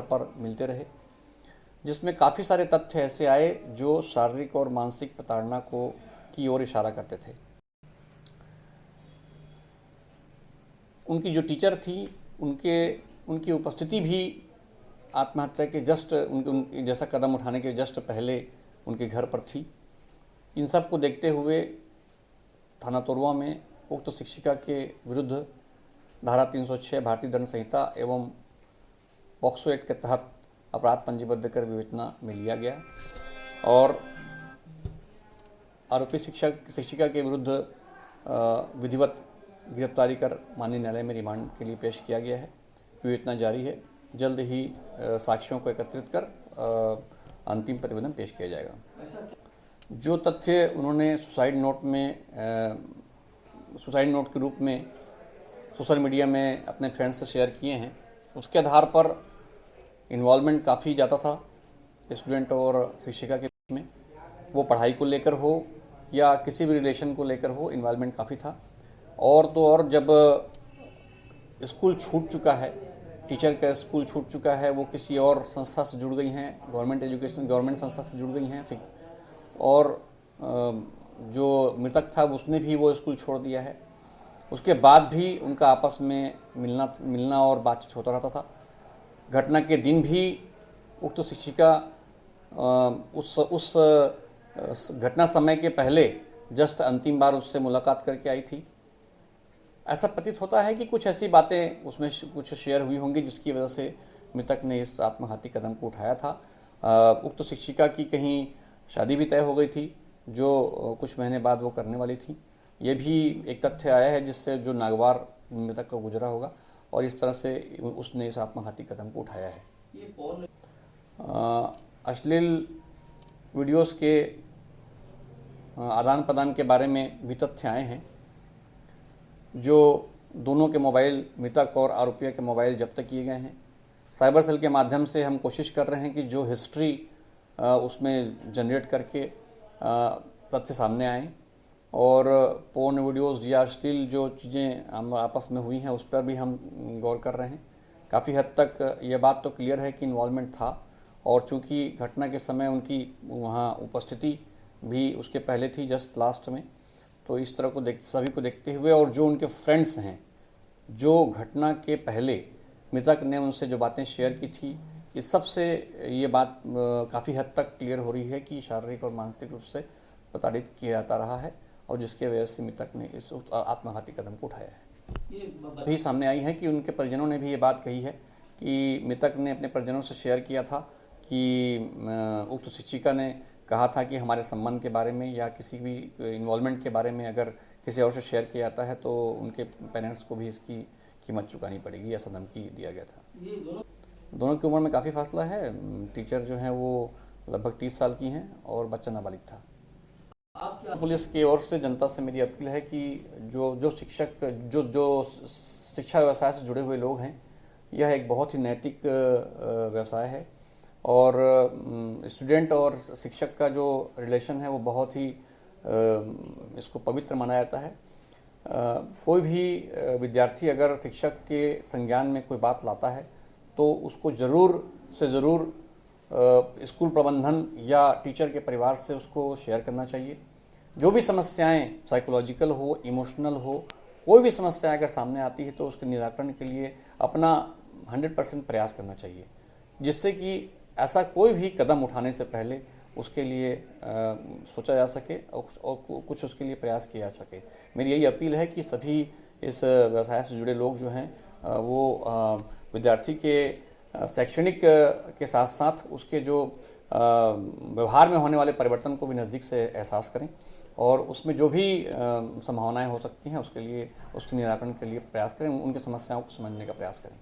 पर मिलते रहे, जिसमें काफ़ी सारे तथ्य ऐसे आए जो शारीरिक और मानसिक प्रताड़ना को की ओर इशारा करते थे। उनकी जो टीचर थी उनकी उपस्थिति भी आत्महत्या के जस्ट उनके जैसा कदम उठाने के जस्ट पहले उनके घर पर थी। इन सब को देखते हुए थाना तोरवा में उक्त शिक्षिका के विरुद्ध धारा 306 भारतीय दंड संहिता एवं पॉक्सो एक्ट के तहत अपराध पंजीबद्ध कर विवेचना में लिया गया और आरोपी शिक्षिका के विरुद्ध विधिवत गिरफ्तारी कर माननीय न्यायालय में रिमांड के लिए पेश किया गया है। विवेचना जारी है। जल्द ही साक्ष्यों को एकत्रित कर अंतिम प्रतिवेदन पेश किया जाएगा। जो तथ्य उन्होंने सुसाइड नोट के रूप में सोशल मीडिया में अपने फ्रेंड्स से शेयर किए हैं, उसके आधार पर इन्वॉल्वमेंट काफ़ी ज़्यादा था स्टूडेंट और शिक्षिका के बीच में। वो पढ़ाई को लेकर हो या किसी भी रिलेशन को लेकर हो, इन्वॉल्वमेंट काफ़ी था। और तो और जब स्कूल छूट चुका है, टीचर का स्कूल छूट चुका है, वो किसी और संस्था से जुड़ गई हैं, गवर्नमेंट संस्था से जुड़ गई हैं, और जो मृतक था उसने भी वो स्कूल छोड़ दिया है। उसके बाद भी उनका आपस में मिलना और बातचीत होता रहता था। घटना के दिन भी उक्त शिक्षिका उस घटना समय के पहले जस्ट अंतिम बार उससे मुलाकात करके आई थी। ऐसा प्रतीत होता है कि कुछ ऐसी बातें उसमें कुछ शेयर हुई होंगी जिसकी वजह से मृतक ने इस आत्मघाती कदम को उठाया था। उक्त शिक्षिका की कहीं शादी भी तय हो गई थी जो कुछ महीने बाद वो करने वाली थी। ये भी एक तथ्य आया है जिससे जो नागवार मृतक का गुजरा होगा और इस तरह से उसने इस आत्मघाती कदम को उठाया है। अश्लील वीडियोस के आदान प्रदान के बारे में भी तथ्य आए हैं। जो दोनों के मोबाइल, मृतक और आरोपियों के मोबाइल जब्त किए गए हैं। साइबर सेल के माध्यम से हम कोशिश कर रहे हैं कि जो हिस्ट्री उसमें जनरेट करके तथ्य सामने आए और पोर्न वीडियोस या अश्लील जो चीज़ें हम आपस में हुई हैं उस पर भी हम गौर कर रहे हैं। काफ़ी हद तक ये बात तो क्लियर है कि इन्वॉल्वमेंट था और चूंकि घटना के समय उनकी वहाँ उपस्थिति भी उसके पहले थी, जस्ट लास्ट में, तो इस तरह को सभी को देखते हुए और जो उनके फ्रेंड्स हैं, जो घटना के पहले मृतक ने उनसे जो बातें शेयर की थी, इस सब से ये बात काफ़ी हद तक क्लियर हो रही है कि शारीरिक और मानसिक रूप से प्रताड़ित किया जाता रहा है और जिसके वजह से मृतक ने इस आत्मघाती कदम को उठाया है। भी सामने आई है कि उनके परिजनों ने भी ये बात कही है कि मृतक ने अपने परिजनों से शेयर किया था कि उक्त शिक्षिका ने कहा था कि हमारे संबंध के बारे में या किसी भी इन्वॉल्वमेंट के बारे में अगर किसी और से शेयर किया जाता है तो उनके पेरेंट्स को भी इसकी कीमत चुकानी पड़ेगी, ऐसा धमकी दिया गया था। दोनों की उम्र में काफ़ी फासला है। टीचर जो हैं वो लगभग 30 साल की हैं और बच्चा नाबालिग था। पुलिस की ओर से जनता से मेरी अपील है कि जो शिक्षक जो शिक्षा व्यवसाय से जुड़े हुए लोग हैं, यह एक बहुत ही नैतिक व्यवसाय है और स्टूडेंट और शिक्षक का जो रिलेशन है वो बहुत ही इसको पवित्र माना जाता है। कोई भी विद्यार्थी अगर शिक्षक के संज्ञान में कोई बात लाता है तो उसको ज़रूर से ज़रूर स्कूल प्रबंधन या टीचर के परिवार से उसको शेयर करना चाहिए। जो भी समस्याएं साइकोलॉजिकल हो, इमोशनल हो, कोई भी समस्या अगर सामने आती है तो उसके निराकरण के लिए अपना 100% प्रयास करना चाहिए, जिससे कि ऐसा कोई भी कदम उठाने से पहले उसके लिए सोचा जा सके और कुछ उसके लिए प्रयास किया जा सके। मेरी यही अपील है कि सभी इस व्यवसाय से जुड़े लोग जो हैं वो विद्यार्थी के शैक्षणिक के साथ साथ उसके जो व्यवहार में होने वाले परिवर्तन को भी नज़दीक से एहसास करें और उसमें जो भी संभावनाएं हो सकती हैं उसके निराकरण के लिए प्रयास करें, उनकी समस्याओं को समझने का प्रयास करें।